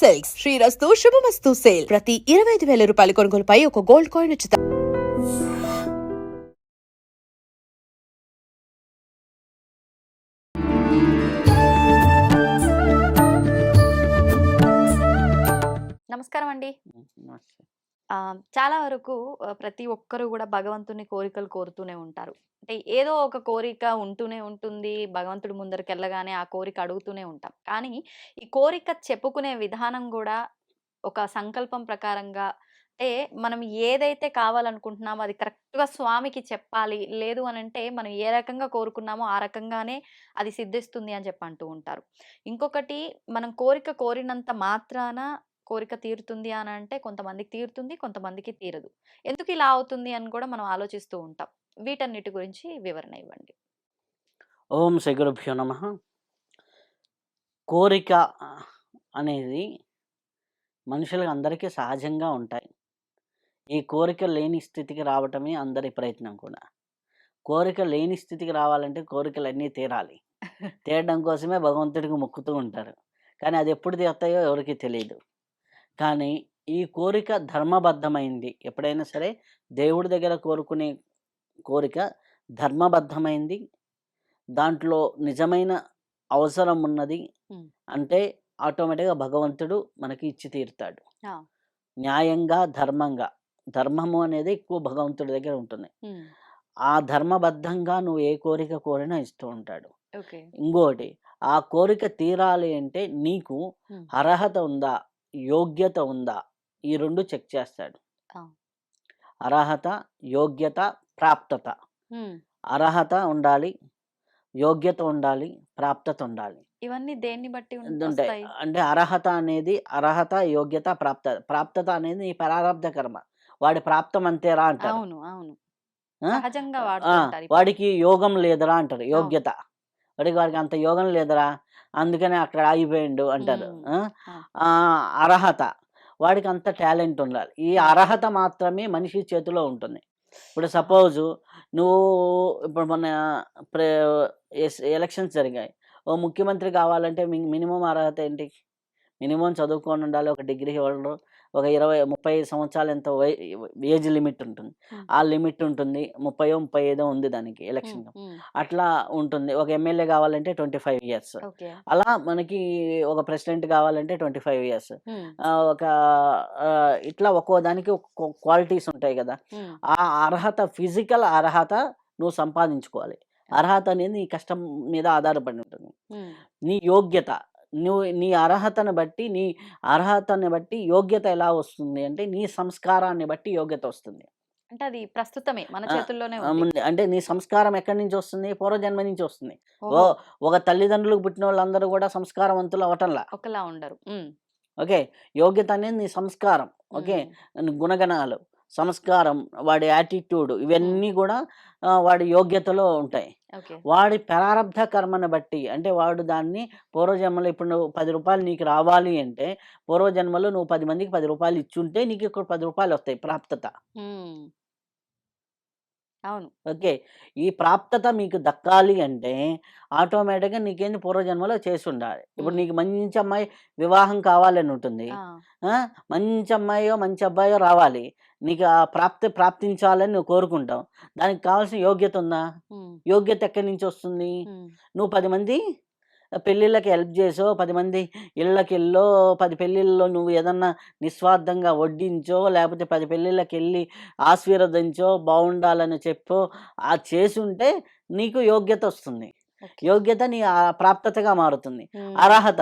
Silks శ్రీరస్తు శుభమస్తు sale ప్రతి 25,000 రూపాయల కొనుగోలుపై ఒక గోల్డ్ కాయిన్ ఉచితం. నమస్కారం అండి. నమస్తే. చాలా వరకు ప్రతి ఒక్కరు కూడా భగవంతుని కోరికలు కోరుతూనే ఉంటారు. అంటే ఏదో ఒక కోరిక ఉంటూనే ఉంటుంది. భగవంతుడి ముందరకెళ్ళగానే ఆ కోరిక అడుగుతూనే ఉంటాం. కానీ ఈ కోరిక చెప్పుకునే విధానం గూడా ఒక సంకల్పం ప్రకారంగా అంటే మనం ఏదైతే కావాలనుకుంటున్నామో అది కరెక్ట్‌గా స్వామికి చెప్పాలి. లేదు అనంటే మనం ఏ రకంగా కోరుకున్నామో ఆ రకంగానే అది సిద్ధిస్తుంది అని చెప్పి అంటూ ఉంటారు. ఇంకొకటి మనం కోరిక కోరినంత మాత్రాన కోరిక తీరుతుంది అని అంటే కొంతమందికి తీరుతుంది, కొంతమందికి తీరదు. ఎందుకు ఇలా అవుతుంది అని కూడా మనం ఆలోచిస్తూ ఉంటాం. వీటన్నిటి గురించి వివరణ ఇవ్వండి. ఓం శ్రీ గురుభ్యో నమః. కోరిక అనేది మనుషులకు అందరికీ సహజంగా ఉంటాయి. ఈ కోరిక లేని స్థితికి రావటమే అందరి ప్రయత్నం కూడా. కోరిక లేని స్థితికి రావాలంటే కోరికలన్నీ తీరాలి. తీరడం కోసమే భగవంతుడికి మొక్కుతూ ఉంటారు. కానీ అది ఎప్పుడు తీరుతాయో ఎవరికీ తెలీదు. కానీ ఈ కోరిక ధర్మబద్ధమైంది. ఎప్పుడైనా సరే దేవుడి దగ్గర కోరుకునే కోరిక ధర్మబద్ధమైంది. దాంట్లో నిజమైన అవసరం ఉన్నది హ్మ్. అంటే ఆటోమేటిక్‌గా భగవంతుడు మనకి ఇచ్చి తీరుతాడు. ఆ! న్యాయంగా, ధర్మంగా. ధర్మము అనేది ఎక్కువ భగవంతుడి దగ్గర ఉంటుంది. హ్మ్. ఆ ధర్మబద్ధంగా నువ్వు ఏ కోరిక కోరినా ఇస్తూ ఉంటాడు. ఓకే. ఇంకోటి ఆ కోరిక తీరాలి అంటే నీకు హ్మ్. అర్హత ఉందా? యోగ్యత ఉందా? ఈ 2 చెక్ చేస్తాడు. ఆ! అర్హత, యోగ్యత, ప్రాప్తత. హ్మ్. అర్హత ఉండాలి, యోగ్యత ఉండాలి, ప్రాప్తత ఉండాలి. ఇవన్నీ దేన్ని బట్టి ఉంటాయి. వస్తాయి? అంటే అర్హత అనేది అర్హత, యోగ్యత, ప్రాప్తత. ప్రాప్తత అనేది నీ ప్రారబ్ధ కర్మ. వాడి ప్రాప్తం అంతేరా అంటారు. అవును. అవును. ఆ! సహజంగా వాడుతూ ఆ! ఉంటారు ఈ పదం. వాడికి యోగం లేదురా అంటారు. అవును. యోగ్యత. వాడికి అంత యోగం లేదురా, అందుకనే అక్కడ ఆగిపోయిండు అంటారు. హ్మ్. ఆ! అవును. అర్హత. వాడికి అంత టాలెంట్ ఉండాలి. ఈ హ్మ్. అర్హత మాత్రమే మనిషి చేతిలో ఉంటుంది. ఇప్పుడు ఆహా! సపోజు నువ్వు ఇప్పుడు మొన్న ప్రే ఎలక్షన్స్ జరిగాయి. ఓ ముఖ్యమంత్రి కావాలంటే మినిమమ్ అర్హత ఏంటి? మినిమమ్ చదువుకొని ఉండాలి. ఒక డిగ్రీ హోల్డరు. ఒక 20, 35 సంవత్సరాలు ఎంతో ఏజ్ లిమిట్ ఉంటుంది. హ్మ్. ఆ లిమిట్ ఉంటుంది. 30, 35 ఉంది దానికి హ్మ్. ఎలక్షన్‌కి. హ్మ్. అట్లా ఉంటుంది. ఒక ఎమ్మెల్యే కావాలంటే 25 ఇయర్స్. ఓకే. అలా మనకి ఒక ప్రెసిడెంట్ కావాలంటే 25 ఇయర్స్. హ్మ్. ఒక ఇట్లా ఒక్కో దానికి క్వాలిటీస్ ఉంటాయి కదా! హ్మ్. ఆ అర్హత ఫిజికల్ అర్హత నువ్వు సంపాదించుకోవాలి. అర్హత అనేది నీ కష్టం మీద ఆధారపడి ఉంటుంది. హ్మ్. నీ యోగ్యత. నీ అర్హతని బట్టి యోగ్యత ఎలా వస్తుంది అంటే, నీ సంస్కారాన్ని బట్టి యోగ్యత వస్తుంది. అంటే అది ప్రస్తుతమే మన ఆ! చేతుల్లోనే ఉంది. ముందే అంటే నీ సంస్కారం ఎక్కడి నుంచి వస్తుంది? పూర్వజన్మ నుంచి వస్తుంది. ఓహో! ఒక తల్లిదండ్రులకు పుట్టినోళ్ళందరూ కూడా సంస్కారవంతులు అవ్వటంలా. ఒకలా ఉండరు. హ్మ్. ఓకే. యోగ్యత అనేది నీ సంస్కారం. ఓకే. హ్మ్. గుణగణాలు, సంస్కారం, వాడి యాటిట్యూడ్ హ్మ్. ఇవన్నీ గూడా వాడి యోగ్యతలో ఉంటాయి. ఓకే. వాడి ప్రారబ్ధ కర్మను బట్టి అంటే వాడు దాన్ని పూర్వజన్మలో ఇప్పుడు నువ్వు రూ. 10 నీకు రావాలి అంటే, పూర్వజన్మలో నువ్వు 10 మందికి రూ. 10 ఇచ్చుంటే నీకు ఇక్కడ రూ. 10 వస్తాయి ప్రాప్తత. హ్మ్. అవును. ఓకే. ఈ ప్రాప్తత మీకు దక్కాలి అంటే ఆటోమేటిక్‌గా నీకేంది పూర్వజన్మలో చేసుండాలి. ఇప్పుడు హ్మ్. నీకు మంచి అమ్మాయి వివాహం కావాలని ఉంటుంది. ఆ! ఆ! మంచి అమ్మాయో, మంచి అబ్బాయో రావాలి. నీకు ఆ ప్రాప్తించాలని నువ్వు కోరుకుంటావు. దానికి కావాల్సిన యోగ్యత ఉందా? హ్మ్. యోగ్యత ఎక్కడి నుంచి వస్తుంది? హ్మ్. నువ్వు 10 మంది పెళ్ళిళ్ళకి హెల్ప్ చేసో, 10 మంది ఇళ్ళకెళ్ళో, 10 పెళ్ళిల్లో నువ్వు ఏదన్నా నిస్వార్థంగా వడ్డించో, లేపోతే 10 పెళ్ళిళ్ళకెళ్ళి ఆశీర్వదించో, బావుండాలని చెప్పో, చేసుంటే నీకు యోగ్యతొస్తుంది. ఓకే. యోగ్యత నీ ప్రాప్తతగా మారుతుంది. హ్మ్. అర్హత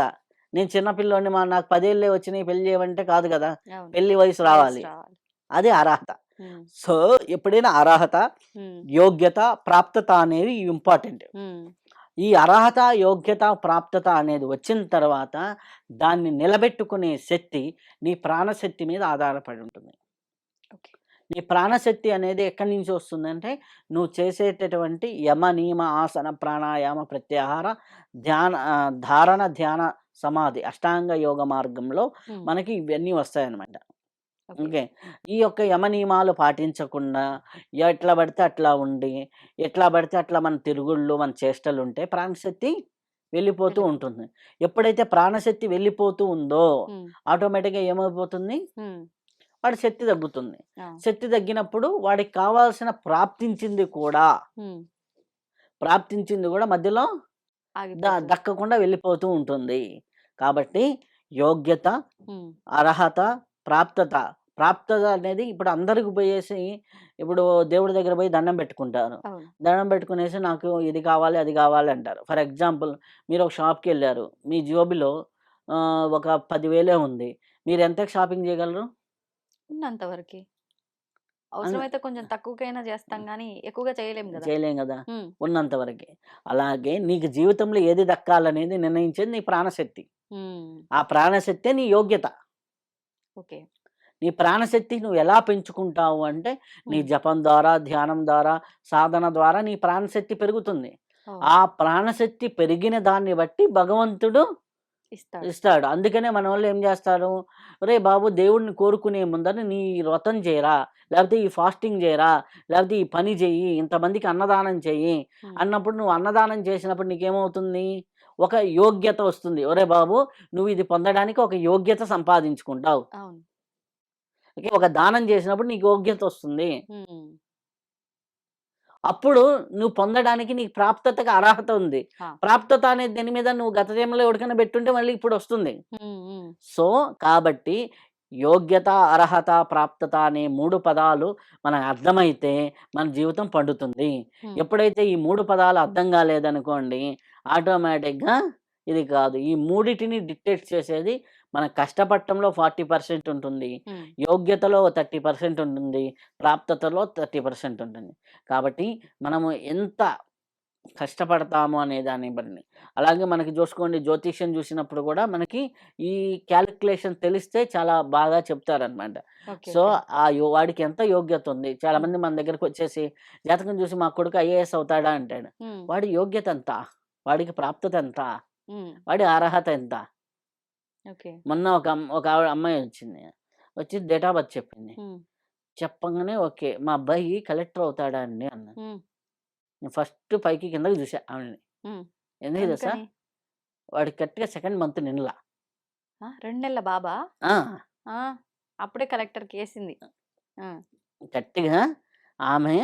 నేను చిన్న పిల్లోడిని నాకు 10 ఏళ్ళే వచ్చినాయి పెళ్లి చేయమంటే కాదు గదా! అవును. పెళ్లి వయసు వయసు రావాలి. రావాలి. అది అర్హత. హ్మ్. సో, ఎప్పుడైనా అర్హత, హ్మ్. యోగ్యత, ప్రాప్తత అనేవి ఇంపార్టెంట్. హ్మ్. ఈ అర్హత, యోగ్యత, ప్రాప్తత అనేది వచ్చిన తర్వాత దాన్ని నిలబెట్టుకునే శక్తి నీ ప్రాణశక్తి మీద ఆధారపడి ఉంటుంది. ఓకే. నీ ప్రాణశక్తి అనేది ఎక్కడి నుంచి వస్తుందంటే నువ్వు చేసేటటువంటి యమ, నియమ, ఆసన, ప్రాణాయామ, ప్రత్యాహార, ధారణ, ధ్యాన, సమాధి అష్టాంగ యోగ మార్గంలో హ్మ్. మనకి ఇవన్నీ వస్తాయన్నమాట. ఓకే. ఓకే. ఈ యొక్క యమ నియమాలు పాటించకుండా ఎట్లా పడితే అట్లా ఉండి, ఎట్లా పడితే అట్లా మన తిరుగుళ్ళు, మన చేష్టలుంటే ప్రాణశక్తి వెళ్ళిపోతూ వెళ్ళిపోతుంది. ఉంటుంది. ఎప్పుడైతే ప్రాణశక్తి వెళ్ళిపోతూ ఉందో హ్మ్. ఆటోమేటిక్‌గా ఏమైపోతుంది? హ్మ్. వాడి శక్తి తగ్గుతుంది. ఆ! శక్తి తగ్గినప్పుడు వాడికి కావాల్సిన హ్మ్. ప్రాప్తించింది కూడా మధ్యలో ఆగిపోతది. దక్కకుండా వెళ్ళిపోతూ ఉంటుంది. కాబట్టి యోగ్యత, హ్మ్. అర్హత, ప్రాప్తత. ప్రాప్తత అనేది ఇప్పుడు అందరికి పోయేసి ఇప్పుడు దేవుడి దగ్గర పోయి దండం పెట్టుకుంటారు. అవును. దండం పెట్టుకునేసి నాకు ఇది కావాలి, అది కావాలి అంటారు. ఫర్ ఎగ్జాంపుల్ మీరు ఒక షాప్‌కెళ్లారు. మీ జేబులో ఒక 10,000 ఉంది. మీరు ఎంతకి షాపింగ్ చేయగలరు? ఉన్నంత వరకి. అన్ అవసరమైతే కొంచెం తక్కువకైనా చేస్తాం గానీ, ఎక్కువగా చేయలేం గదా! చేయలేం గదా! హ్మ్. ఉన్నంత వరకే. అలాగే నీకు జీవితంలో ఏది దక్కాలనేది నిర్ణయించేది నీ ప్రాణశక్తి. హ్మ్. ఆ ప్రాణశక్తే నీ యోగ్యత. ఓకే. నీ ప్రాణశక్తి నువ్వు ఎలా పెంచుకుంటావు అంటే, నీ హ్మ్. జపం ద్వారా, ధ్యానం ద్వారా, సాధన ద్వారా నీ ప్రాణశక్తి పెరుగుతుంది. ఓహ్! ఆ ప్రాణశక్తి పెరిగిన దాన్ని బట్టి భగవంతుడు ఇస్తాడు. ఇస్తాడు. అందుకనే మనోళ్ళు ఏం జేస్తారు, "ఒరేయ్ బాబు దేవుడిని కోరుకునే ముందర నీ వ్రతం చేయరా, లేకపోతే ఈ ఫాస్టింగ్ చేయరా, లేకపోతే ఈ పని చెయ్యి, ఇంతమందికి అన్నదానం చెయ్యి" హ్మ్. అన్నప్పుడు నువ్వు అన్నదానం చేసినప్పుడు నీకేమవుతుంది? ఒక యోగ్యత వస్తుంది. "ఒరేయ్ బాబు నువ్వు ఇది పొందడానికి ఒక యోగ్యత సంపాదించుకుంటావు." అవును. ఓకే. ఒక దానం చేసినప్పుడు నీకు యోగ్యత వస్తుంది. హ్మ్. అప్పుడు నువ్వు పొందడానికి నీకు ప్రాప్తతకు అర్హత ఉంది. ఆ! ప్రాప్తత అనే దేని మీద నువ్వు గత జన్మలో ఎవడికైనా పెట్టుంటే మళ్ళీ ఇప్పుడొస్తుంది. హ్మ్. హ్మ్. సో, కాబట్టి యోగ్యత, అర్హత, ప్రాప్తత అనే 3 పదాలు మనకు అర్థమైతే మన జీవితం పండుతుంది. హ్మ్. ఎప్పుడైతే ఈ 3 పదాలు అర్థం కాలేదనుకోండి, ఆటోమేటిక్‌గా ఇది కాదు. ఈ మూడిటిని డిక్టేట్ చేసేది మనం కష్టపడటంలో 40% ఉంటుంది. హ్మ్. యోగ్యతలో 30% ఉంటుంది. ప్రాప్తతలో 30% ఉంటుంది. కాబట్టి మనము ఎంత కష్టపడతాము అనే దాన్ని బట్టి. అలాగే మనకి చూసుకోండి జ్యోతిష్యం చూసినప్పుడు కూడా మనకి ఈ క్యాలిక్యులేషన్ తెలిస్తే చాలా బాగా చెప్తారనమాట. ఓకే. So, okay. వాడికి ఎంత యోగ్యత ఉంది. హ్మ్. చాలామంది మన దగ్గరకొచ్చేసి జాతకం చూసి మా కొడుకు ఐఏఎస్ అవుతాడా అంటాడు. హ్మ్. వాడి యోగ్యత ఎంత? వాడికి ప్రాప్తత ఎంత? హ్మ్. వాడి అర్హత ఎంత? ఓకే. మొన్న ఒక ఆవిడ అమ్మాయి వచ్చింది. వచ్చి డేట్ ఆఫ్ బర్త్ చెప్పింది. హ్మ్. చెప్పంగానే ఓకే. మా అబ్బాయి కలెక్టర్ అవుతాడా అండి అన్నా. హ్మ్. నేను ఫస్ట్ పైకి కిందకి చూసా ఆవిడని. హ్మ్. ఎందుకు తెలుసా? ఎందుకని? వాడికి కరెక్ట్‌గా సెకండ్ మంత్ నిండల. ఆ! 2 నెలల బాబా? ఆ! ఆ! అప్పుడే కలెక్టర్‌కేసింది. ఆ! గట్టిగా ఆమె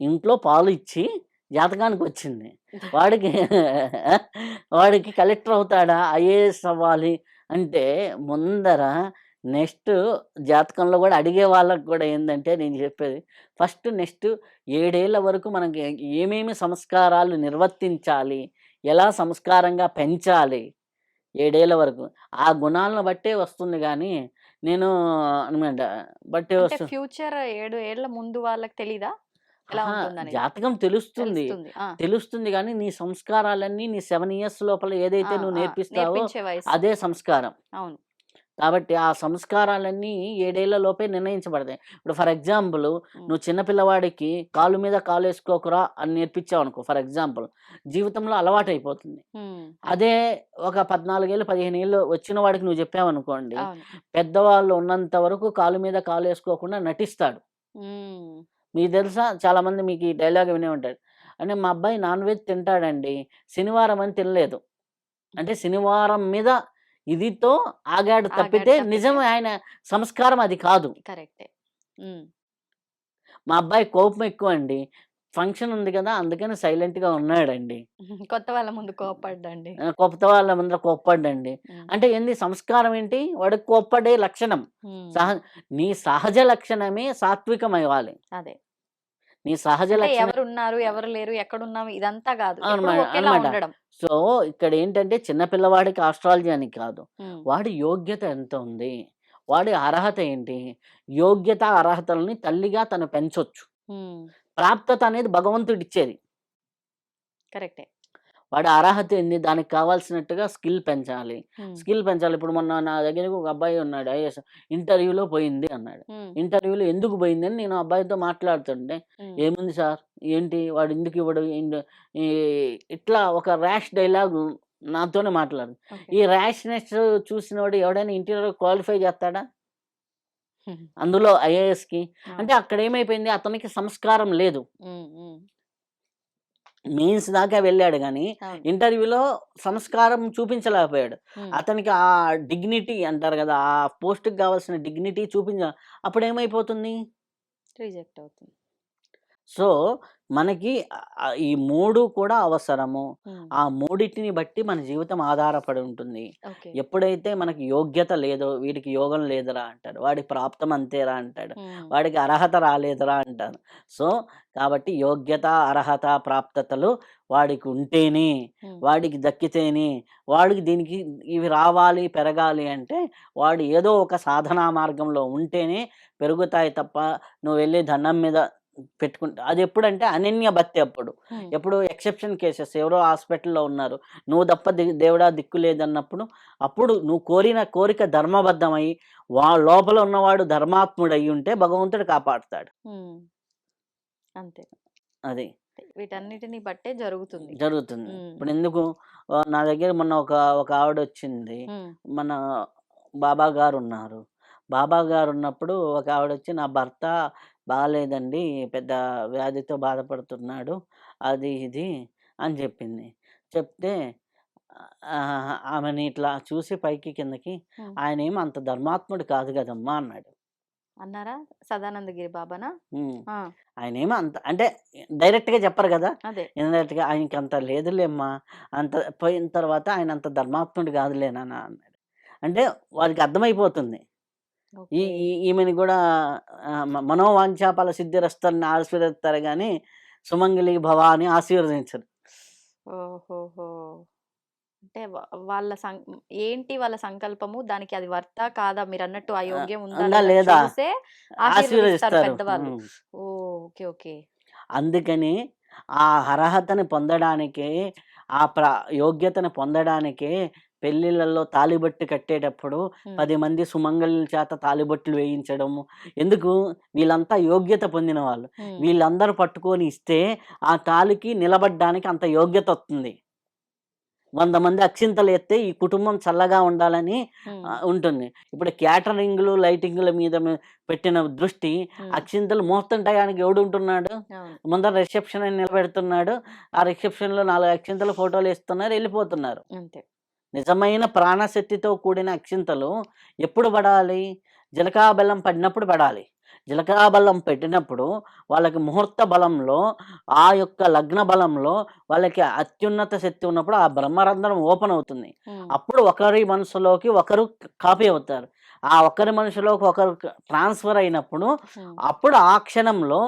ఇంట్లో పాలు ఇచ్చి జాతకానికొచ్చింది. వాడికి వాడికి కలెక్టర్ అవుతాడా? ఐఏఎస్ అవ్వాలి అంటే ముందర నెక్స్ట్ జాతకంలో గూడా అడిగే వాళ్ళకి గూడా ఏందంటే నేను చెప్పేది నెక్స్ట్ 7 ఏళ్ల వరకు మనకి ఏమేమి సంస్కారాలు నిర్వర్తించాలి? ఎలా సంస్కారంగా పెంచాలి? 7 ఏళ్ల వరకు. ఆ గుణాలను బట్టే వస్తుంది గానీ, నేను అనమాట బట్టే అంటే వస్తు ఫ్యూచర్ 7 ఏళ్ల ముందు వాళ్ళకి తెలీదా? ఎలా అహా! ఉంటుందనేది? జాతకం తెలుస్తుంది. తెలుస్తుంది. ఆ! తెలుస్తుంది గానీ, నీ సంస్కారాలన్నీ నీ 7 ఇయర్స్ లోపల ఆ! ఏదైతే నువ్వు ఆ! నేర్పిస్తావో నేర్పించే వయస్సు. అదే సంస్కారం. అవును. కాబట్టి ఆ సంస్కారాలన్నీ 7 ఏళ్ల లోపే నిర్ణయించబడతాయి. ఇప్పుడు ఫర్ ఎగ్జాంపుల్ హ్మ్. నువ్వు చిన్న పిల్లవాడికి కాలు మీద కాలేసుకోకురా అని నేర్పించావనుకో ఫర్ ఎగ్జాంపుల్ జీవితంలో అలవాటయిపోతుంది. హ్మ్. అదే ఒక 14 ఏళ్ళు, 15 ఏళ్ళు వచ్చిన వాడికి నువ్వు చెప్పావనుకోండి, అవును. పెద్దవాళ్ళు ఉన్నంత వరకు కాలు మీద కాలేసుకోకుండా నటిస్తాడు. హ్మ్. మీకు తెలుసా? చాలామంది మీకు ఈ డైలాగ్ వినే ఉంటారు. అంటే మా అబ్బాయి నాన్ వెజ్ తింటాడండి. శనివారం అని తినలేదు. అంటే శనివారం మీద ఇదితో ఆగాడు ఆగాడు తప్పితే తప్పితే నిజం ఆయన సంస్కారం అది కాదు. కరెక్టే. హ్మ్. మా అబ్బాయి కోపం ఎక్కువండి. ఫంక్షన్ ఉంది కదా! అందుకని సైలెంట్‌గా ఉన్నాడండి. కొత్త వాళ్ళ ముందు కోప్పడ్డండి. కొత్త వాళ్ళ ముందర కోప్పడ్డండి. హ్మ్. అంటే ఏంది సంస్కారం ఏంటి? వాడికి కోప్పడే లక్షణం. హ్మ్. సహ నీ సహజ లక్షణమే సాత్వికమవ్వాలి. అదే. నీ సహజ అంటే లక్షణం ఎవరున్నారు? ఎవరు లేరు? ఎక్కడున్నాం? ఇదంతా గాదు. ఎప్పుడూ అనమాట ఒకేలా అనమాట. ఉండడం. సో, ఇక్కడేంటంటే చిన్న పిల్లవాడికి ఆస్ట్రాలజీ అని కాదు. హ్మ్. వాడి యోగ్యత ఎంత ఉంది? వాడి అర్హత ఏంటి? యోగ్యత, అర్హతలని తల్లిగా తను పెంచొచ్చు. హ్మ్. ప్రాప్తత అనేది భగవంతుడిచ్చేది. కరెక్టే. వాడి అర్హత ఏంది? దానికి కావాల్సినట్టుగా స్కిల్ పెంచాలి. హ్మ్. స్కిల్ పెంచాలి. ఇప్పుడు మొన్న నా దగ్గరికి ఒక అబ్బాయి ఉన్నాడు ఐఏఎస్. ఇంటర్వ్యూలో పోయింది అన్నాడు. హ్మ్. ఇంటర్వ్యూలో ఎందుకు పోయిందని నేను ఆ అబ్బాయితో మాట్లాడుతుంటే, హ్మ్. "ఏముంది సార్? ఏంటి వాడు ఎందుకు ఇవ్వడు? ఈ ఇట్లా ఒక ర్యాష్ డైలాగు నాతోనే మాట్లాడు. ఓకే. ఈ ర్యాష్‌నెస్ చూసినోడు ఎవడైనా ఇంటర్వ్యూలో క్వాలిఫై చేస్తాడా? హ్మ్. అందులో ఐఏఎస్‌కి. అవును. అంటే అక్కడ ఏమైపోయింది అతనికి సంస్కారం లేదు. హ్మ్. హ్మ్. మెయిన్స్ దాకా వెళ్ళాడు గానీ, అవును. ఇంటర్వ్యూలో సంస్కారం చూపించలేకపోయాడు. హ్మ్. అతనికి ఆ డిగ్నిటీ అంటారు గదా! ఆ పోస్ట్‌కి గావాల్సిన డిగ్నిటీ అప్పుడేమైపోతుంది? రిజెక్ట్ అవుతుంది. సో, మనకి ఈ 3 కూడా అవసరము. హ్మ్. ఆ మూడిటిని బట్టి మన జీవితం ఆధారపడి ఉంటుంది. ఓకే. ఎప్పుడైతే మనకి యోగ్యత లేదో, వీడికి యోగం లేదురా అంటాడు. వాడి ప్రాప్తం అంతేరా అంటాడు. హ్మ్. వాడికి అర్హత రాలేదురా అంటారు. సో, కాబట్టి యోగ్యత, అర్హత, ప్రాప్తతలు వాడికి ఉంటేనే, హ్మ్. వాడికి దక్కితేనే, వాడికి దీనికి ఇవి రావాలి, పెరగాలి అంటే వాడు ఏదో ఒక సాధనా మార్గంలో ఉంటేనే పెరుగుతాయి తప్ప, నువ్వు వెళ్లి దండం మీద అదెప్పుడంటే అనన్య భక్తి అప్పుడు. హ్మ్. ఎప్పుడు ఎక్సెప్షన్ కేసెస్ ఎవరో హాస్పిటల్‌లో ఉన్నారు. నువ్వు తప్ప దేవుడా దిక్కు లేదన్నప్పుడు, అప్పుడు నువ్వు కోరిన కోరిక ధర్మబద్ధమై, లోపల ఉన్నవాడు ధర్మాత్ముడయ్యుంటే భగవంతుడు కాపాడుతాడు. హ్మ్. అంతే. అది. వీటన్నిటిని బట్టే జరుగుతుంది. జరుగుతుంది. హ్మ్. ఇప్పుడెందుకు నా దగ్గర మొన్న ఒక ఆవిడొచ్చింది. హ్మ్. మన బాబా గారున్నారు. బాబా గారున్నప్పుడు ఒక ఆవిడొచ్చి, "నా భర్త బాలేదండి. పెద్ద వ్యాధితో బాధపడుతున్నాడు. అది ఇది" అని చెప్పింది. చెప్తే ఆమెని ఇట్లా చూసి పైకి కిందకి, హ్మ్. "ఆయనేమి అంత ధర్మాత్ముడు కాదు గదమ్మా" అన్నాడు. అన్నారా? సదానందగిరి బాబానా? హ్మ్. ఆ! ఆయనేమి అంత అంటే డైరెక్ట్‌గా చెప్పరు గదా! అదే. ఇండైరెక్ట్‌గా "ఆయనకంత లేదులేమ్మా. అంత పోయిన తర్వాత ఆయనంత ధర్మాత్ముడు గాదులే నాన్న" అన్నాడు. అంటే వాడికి అర్థమైపోతుంది. ఈ ఓకే. ఈ ఈమెని గూడా మనోవాంఛా ఫల సిద్ధిరస్తని ఆశీర్వదిస్తారు గానీ, సుమంగళి భవ అని ఆశీర్వదించరు. ఓహోహో! అంటే వాళ్ళ ఏంటి వాళ్ళ సంకల్పము? దానికి అది వర్తా? కాదా? మీరన్నట్టు ఆ యోగ్యం ఉందా? ఉందా లేదా? అని లేదా చూసే ఆశీర్వదిస్తారు ఆశీర్వదిస్తారు. పెద్దవాళ్ళు. హ్మ్. ఓహ్! ఓకే. ఓకే. అందుకని ఆ అర్హతని పొందడానికే, ఆ యోగ్యతను పొందడానికే పెళ్ళిళ్ళలో తాళిబొట్టు కట్టేటప్పుడు హ్మ్. 10 మంది సుమంగళుల చేత తాళిబొట్లు వేయించడము. ఎందుకు? వీళ్ళంతా యోగ్యత పొందిన వాళ్ళు. హ్మ్. వీళ్ళందరూ పట్టుకొని ఇస్తే ఆ తాళికి నిలబడ్డానికి అంత యోగ్యతొస్తుంది. 100 మంది అక్షింతలేత్తే ఈ కుటుంబం చల్లగా ఉండాలని హ్మ్. ఉంటుంది. ఇప్పుడు క్యాటరింగ్‌లు, లైటింగుల మీద పెట్టిన దృష్టి హ్మ్. అక్షింతలు ముహూర్తం టయానికి ఎవడుంటున్నాడు? అవును. ముందర రిసెప్షన్ అని నిలబెడుతున్నాడు. ఆ రిసెప్షన్‌లో 4 అక్షింతలు ఫోటోలేస్తున్నారు, ఎళ్ళిపోతున్నారు. అంతే. నిజమైన ప్రాణశక్తితో కూడిన అక్షింతలు ఎప్పుడు పడాలి? జీలకర్ర బెల్లం పడినప్పుడు పడాలి. జీలకర్ర బెల్లం పెట్టినప్పుడు వాళ్ళకి ముహూర్త బలంలో, ఆ యొక్క లగ్న బలంలో వాళ్ళకి అత్యున్నత శక్తి ఉన్నప్పుడు ఆ బ్రహ్మరంధ్రం ఓపెన్ అవుతుంది. హ్మ్. అప్పుడు ఒకరి మనసులోకి ఒకరు కాపీ అవుతారు. ఆ ఒకరి మనిషిలోకి ఒకరు ట్రాన్స్‌ఫర్ అయినప్పుడు, హ్మ్. అప్పుడు ఆ క్షణంలో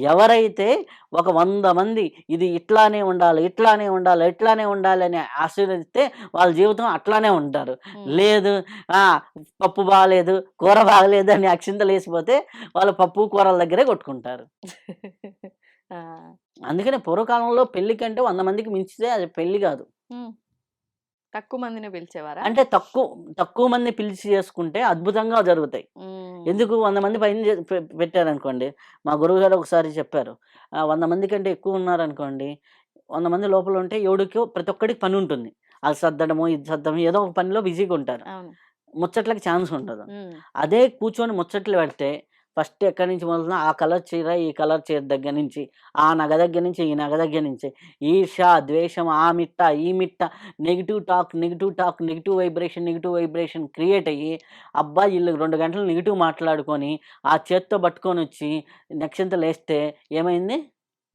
ఎవరైతే ఒక 100 మంది ఇది ఇట్లానే ఉండాలి, ఇట్లానే ఉండాలి, ఇట్లానే ఉండాలి అని ఆశీర్వదిస్తే వాళ్ళ జీవితం అట్లానే ఉంటారు. హ్మ్. లేదు ఆ! పప్పు బాలేదు, కూర బాగలేదు అని అక్షింతలేసిపోతే వాళ్ళు పప్పు, కూరల దగ్గరే కొట్టుకుంటారు. ఆ! అందుకనే పూర్వకాలంలో పెళ్లి కంటే 100 మందికి మించితే అది పెళ్లి గాదు. హ్మ్. తక్కువ మందినే పిలిచేవారా? అంటే తక్కువ మంది పిలిచి చేసుకుంటే అద్భుతంగా జరుగుతాయి. హ్మ్. ఎందుకు 100 మంది పైన పెట్టారనుకోండి. మా గురువుగారు ఒకసారి చెప్పారు. 100 మంది కంటే ఎక్కువున్నారనుకోండి, 100 మంది లోపలుంటే ఎవడికో ప్రతి ఒక్కడికి పనుంటుంది. అది సర్దడమో, ఇది సర్దడమో ఏదో ఒక పనిలో బిజీగుంటారు. అవును. ముచ్చట్లకి ఛాన్స్ ఉండదు. హ్మ్. అదే కూర్చొని ముచ్చట్లు పెడితే ఫస్ట్ ఎక్కడి నుంచి మొదలునా ఆ కలర్ చీర, ఈ కలర్ చీర దగ్గర నుంచి, ఆ నగ దగ్గర నుంచి, ఈ నగ దగ్గర నుంచి ఈర్ష్య, ద్వేషం, ఆ మిట్ట, ఈ మిట్ట negative talk, negative talk, negative vibration create అయ్యి, అబ్బా! ఈళ్ళు 2 గంటలు నెగెటివ్ మాట్లాడుకొని, ఆ చేత్తో పట్టుకొనొచ్చి నక్షింతలేస్తే ఏమైంది?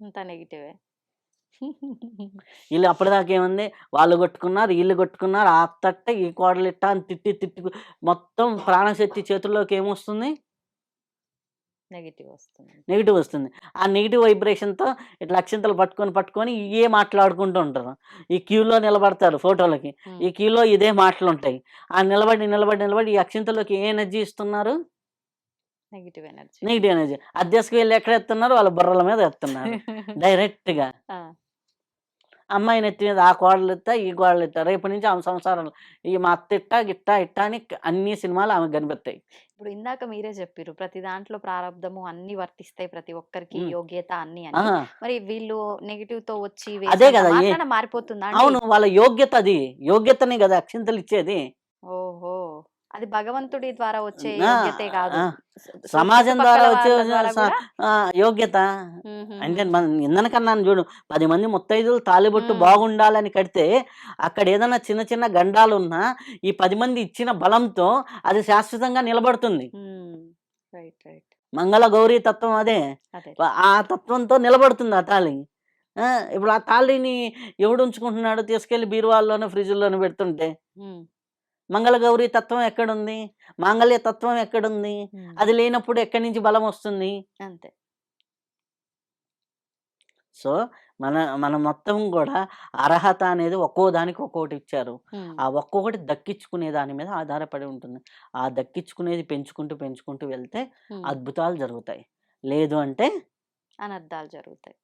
అంతా నెగెటివే. ఈళ్ళు అప్పటిదాకా ఏముంది? వాళ్ళు కొట్టుకున్నారు, ఈళ్ళు కొట్టుకున్నారు, ఆ అత్తట్ట, ఈ కోడలిట్ట అని తిట్టి మొత్తం ప్రాణశక్తి చేతుల్లోకి ఏమొస్తుంది? నెగెటివ్ వస్తుంది. నెగెటివ్ వస్తుంది. ఆ నెగెటివ్ వైబ్రేషన్‌తో ఇట్లా అక్షింతలు పట్టుకొని ఇయ్యే మాట్లాడుకుంటూ ఉంటారు. ఈ క్యూలో నిలబడతారు ఫోటోలకి. హ్మ్. ఈ క్యూలో ఇదే మాటలుంటాయి. ఆ నిలబడి ఈ అక్షింతల్లోకి ఏ ఎనర్జీ ఇస్తున్నారు? Negative energy. Negative energy. అద్దెసుకెళ్ళి ఎక్కడ ఎత్తున్నారు? వాళ్ళ బుర్రల మీద ఎత్తున్నారు. డైరెక్ట్‌గా. ఆ! అమ్మాయి నెత్తి మీద ఆ కోడలిత్తా, ఈ కోడలిత్తా. రేపటి నుంచి ఆమె సంసారం మా అత్త ఇట్టా అని అన్ని సినిమాలు ఆమెకు కనిపిత్తాయి. ఇప్పుడు ఇందాక మీరే చెప్పిర్రు. ప్రతి దాంట్లో ప్రారబ్ధము అన్నీ వర్తిస్తాయి. ప్రతి ఒక్కరికి హ్మ్. యోగ్యత అన్నీ ఆ! అని. మరి వీళ్ళు నెగెటివ్‌తో వచ్చి అదే వేసినంత గదా! మాత్రాన మారిపోతుందా అండి? అవును. వాళ్ళ యోగ్యత అది. యోగ్యతనే గదా అక్షింతలిచ్చేది. ఓహో! అది భగవంతుడి ద్వారా వచ్చే ఆ, యోగ్యతే కాదు. ఆ, సో సమాజం ద్వారా చుట్టుపక్కల వచ్చే వాళ్ళ ద్వారా స- కూడా యోగ్యత. అంటే హుహుహు. మనం ఇందనకన్నాను చూడు, 10 మంది ముత్తైదులు తాలిబొట్టు హ్మ్. బాగుండాలని కడితే అక్కడ ఏదైనా చిన్న చిన్న గండాలు ఉన్నా ఈ 10 మంది ఇచ్చిన బలంతో అది శాశ్వతంగా నిలబడుతుంది. హ్మ్. రైట్. రైట్. మంగళ గౌరీ తత్వం అదే. అదే. ఆ తత్వంతో నిలబడుతుంది ఆ తాళి. ఇప్పుడు ఆ తాళిని ఎవడు ఉంచుకుంటున్నాడు? తీసుకెళ్ళి బీరువాల్లోనో ఫ్రిడ్జ్‌లోనో పెడుతుంటే. హ్మ్. మంగళగౌరి తత్వం ఎక్కడుంది? మాంగళ్య తత్వం ఎక్కడుంది? హ్మ్. అది లేనప్పుడు ఎక్కడి నుంచి బలం వస్తుంది? అంతే. సో, మన మొత్తం గూడా అర్హత అనేది ఒక్కో దానికి ఒక్కోటి ఇచ్చారు. హ్మ్. ఆ ఒక్కొక్కటి దక్కించుకునే దాని మీద ఆధారపడి ఉంటుంది. ఆ దక్కించుకునేది పెంచుకుంటూ, పెంచుకుంటూ వెళ్తే హ్మ్. అద్భుతాలు జరుగుతాయి. లేదు అంటే అనర్థాలు జరుగుతాయి.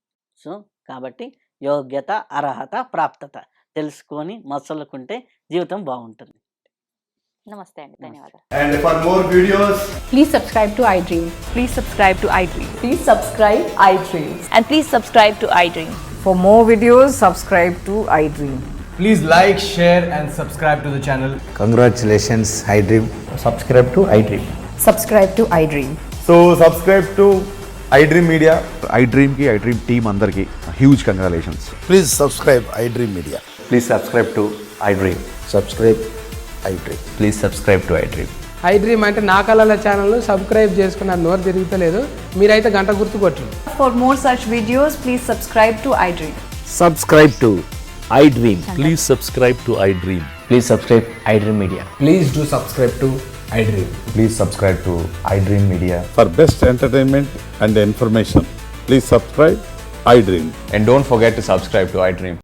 సో, కాబట్టి యోగ్యత, అర్హత, ప్రాప్తత తెలుసుకొని మసలుకుంటే జీవితం బావుంటుంది. నమస్తే అండి. నమస్తే. ధన్యవాదాలు. And for more videos, Please subscribe to iDream. Please subscribe to iDream. Please subscribe iDream. And please subscribe to iDream. For more videos, subscribe to iDream. please like, share, and subscribe to the channel. Congratulations, iDream. Subscribe to iDream. Subscribe to iDream. So, subscribe to iDream Media. iDream team అందరికి huge congratulations. Please subscribe iDream Media. Please subscribe to iDream. Subscribe iDream. Please subscribe to iDream. iDream అంటే నా కళల ఛానల్ను subscribe చేసుకున్న నోరు తిరుగుతలేదు, మీరైతే గంట గుర్తు కొట్టండి. For more such videos, please subscribe to iDream. Subscribe to iDream. Please subscribe to iDream. Please subscribe iDream Media. Please do subscribe to iDream. Please subscribe to iDream Media. For best entertainment and information, please subscribe iDream. And don't forget to subscribe to iDream.